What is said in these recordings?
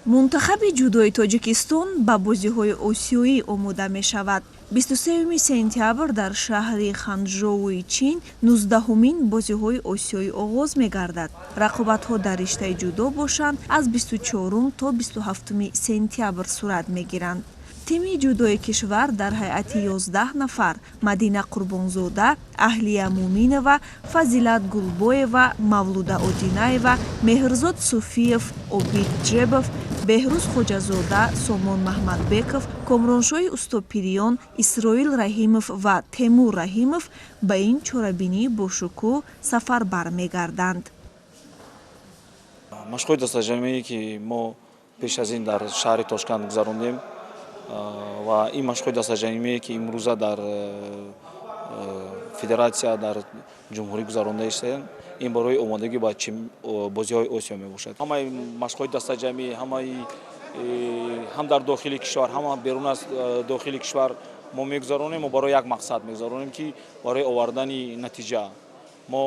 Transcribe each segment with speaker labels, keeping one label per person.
Speaker 1: Мунтахаби ҷудои Тоҷикистон ба бозиҳои осиёӣ омода мешавад. 23 сентябр дар шаҳри Ханчжоуи Чин 19-умин бозиҳои осиёӣ оғоз мегардад. Рақобатҳо дар риштаи ҷудо бошанд аз 24 то 27 сентябр сурат мегиранд. Тими ҷудои кишвар дар ҳайати 11 нафар Мадина Қурбонзода, Аҳлия Муминова, Фазилат Гулбоева, Мавлуда Одинаева, Меҳрзод Суфиев, Обид Ҷебов, Беҳрӯз Хоҷазода, Сомон Маҳмадбеков, Комроншоҳи Устопириён, Исроил Раҳимов ва Темур Раҳимов ба ин чорабинӣ бошукӯҳ сафар бармегарданд.
Speaker 2: Машқҳои дастаҷамие ки мо пеш аз ин дар шаҳри Тошкент гузарондем ва ин машқҳои дастаҷамие ки имрӯза дар федератсия дар ҷумҳурӣ гузаронда истем, ин барои омодагӣ ба бозиҳои Осиё мебошад. Ҳамаи машқҳои дастаҷамӣ ҳам дар дохили кишвар, ҳам берун аз дохили кишвар мо мегузаронем. Мо барои як мақсад мегузаронем ки барои овардани натиҷа. Мо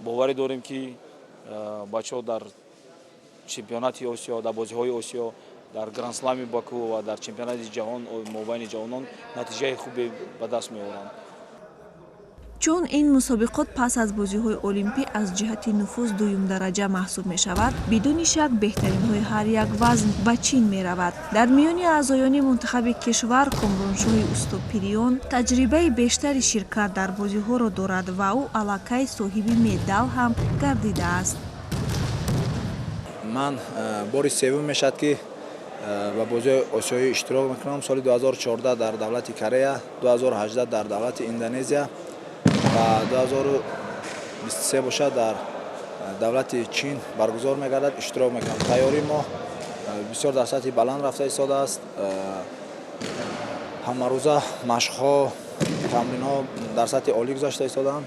Speaker 2: боварӣ дорем ки бачаҳо дар чемпионати Осиё, дар бозиҳои Осиё, дар Гранд-слами Баку ва дар чемпионати ҷаҳон мобайни ҷавонон натиҷаи хубе ба даст меоранд.
Speaker 1: Чун ин мусобиқот пас аз бозиҳои олимпӣ аз ҷиҳати нуфуз дуюм дараҷа маҳсуб мешавад, бидуни шак беҳтаринҳои ҳар як вазн ба Чин меравад. Дар миёни аъзоёни мунтахаби кишвар Комроншоҳи Устопириён таҷрибаи бештари ширкат дар бозиҳоро дорад ва ӯ аллакай соҳиби медал ҳам гардидааст.
Speaker 3: Ман бори севум мешад ки ба бозиҳои осиёӣ иштирок мекунам. Соли 2014 дар давлати Корея, 2018 дар давлати Индонезия ва 2023 бошад дар давлати Чин баргузор мегардад, иштирок мекунам. Тайёрии мо бисёр дар сатҳи баланд рафта истодааст. Ҳамарӯза машқҳо, тамринҳо дар сатҳи олӣ гузашта истодаанд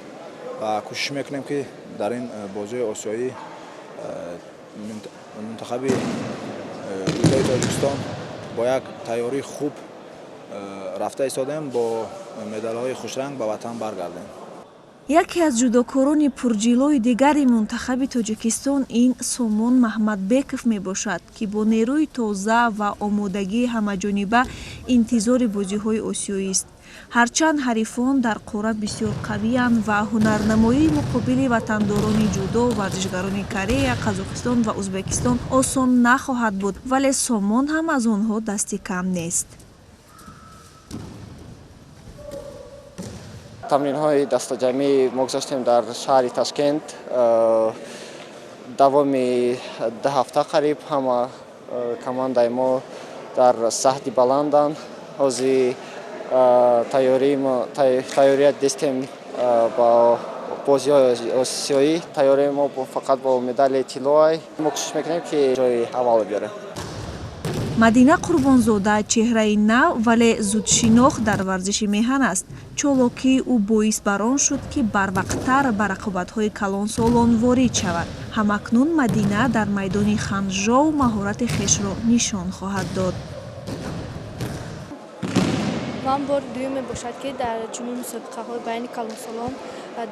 Speaker 3: ва кӯшиш мекунем ки дар ин бозиҳои осиёӣ мунтахаби ҷудои Тоҷикистон бо як тайёрии хуб рафта истодем, бо медалҳои хушранг ба ватан баргардем.
Speaker 1: Яке аз ҷудокорони пурҷилои дигари мунтахаби Тоҷикистон ин Сомон Маҳмадбеков мебошад, ки бо нерӯи тоза ва омодагии ҳамаҷониба интизори бозиҳои осиёист. Ҳарчанд ҳарифон дар қора бисёр қавиянд ва ҳунарнамоии муқобили ватандорони ҷудо варзишгарони Корея, Қазоқистон ва Узбекистон осон нахоҳад буд, вале Сомон ҳам аз онҳо дасти кам нест.
Speaker 4: Тамринҳои дастаҷамӣ мо гузаштем дар шаҳри Ташкент. Давоми 2 ҳафта қариб ҳама командаи мо дар саҳди баланданд. ҳозир тайёрият дистем ба бозиҳои осиёӣ. Тайёрии мо фақат бо медали тиллоай. Мо кӯшиш мекунем ки ҷои аввал биёрем.
Speaker 1: Мадина Қурбонзода чеҳраи нав, вале зудшинох дар варзиши меҳан аст. Чолокии ӯ боис бар он шуд, ки барвақттар ба рақобатҳои калонсолон ворид шавад. Ҳамакнун Мадина дар майдони Ханчжоу маҳорати хешро нишон хоҳад дод.
Speaker 5: ман бори дуюм мебошад ки дар чунин мусобиқаҳои байни калонсолон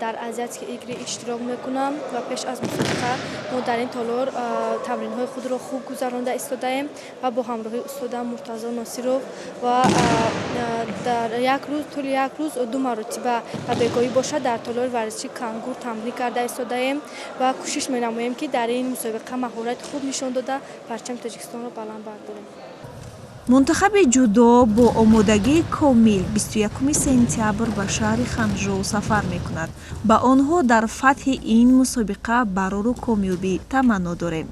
Speaker 5: дар азиатские игры иштирок мекунам ва пеш аз мусобиқа мо дар ин толор тамринҳои худро хуб гузаронда истодаем ва бо ҳамроҳии устода Муртазо Носиров ва дар тӯли як рӯз 2 маротиба ба бегоҳӣ бошад дар толори варзиши кангур тамрин карда истодаем ва кӯшиш менамоем ки дар ин мусобиқа маҳорати хуб нишон дода парчами Тоҷикистонро баланд бардорем.
Speaker 1: Мунтахаби ҷудо бо омодагии комил 21 сентябр ба шаҳри Ханчжоу сафар мекунад. Ба онҳо дар фатҳи ин мусобиқа барору комёбӣ таманно дорем.